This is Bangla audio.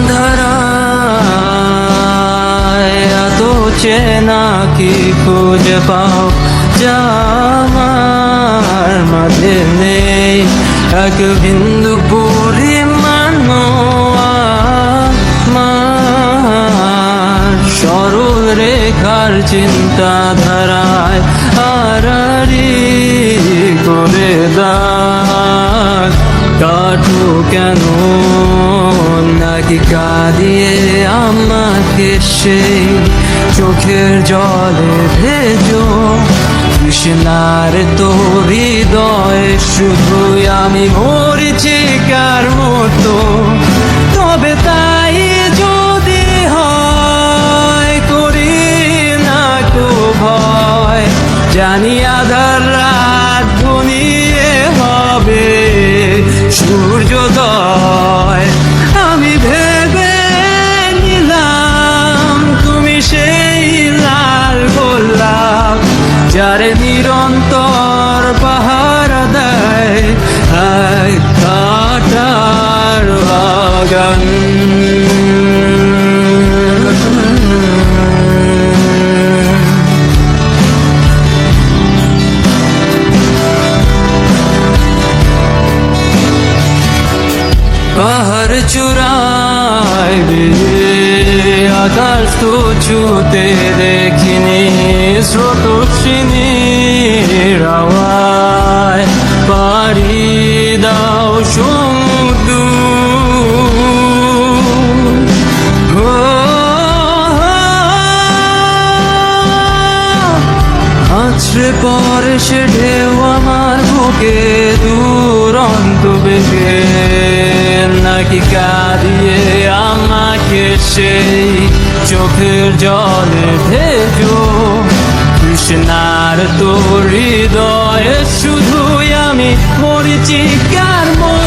ধারায় এত চেনা কি খুঁজে পাও যা আমার মাঝে নেই এক বিন্দু পরিমাণ আমার সরল রেখার চিন্তাধারায় আড়াআড়ি করে দাগ কাটু কেন নাকি কাঁদিয়ে আমাকে সেই চোখের জলে ভেজো কৃষ্ণার তো হৃদয় শুধুই আমি মরিচিকার মতো তবে তাই যদি হয় করি না কো ভয় জানি আধার রাত ঘনিয়ে হবে সূর্যোদয় আমি ভেবে নিলাম তুমি সেই লাল গোলাপ যারে নিরন্তর পাহারা দেয় এক কাঁটার বাগান পাহাড় চূড়ায় আকাশ তো ছুতে দেখিনি স্রোতস্বিনীর আওয়াজ পাড়ি দাও সমুদ্র আছড়ে পরে সে ঢেউ আমার বুকে দুরন্ত বেগে নাকি কাঁদিয়ে আমাকে সেই চোখের জলে ভেজো কৃষ্ণার তো হৃদয়ে শুধুই আমি মরিচিকার মতো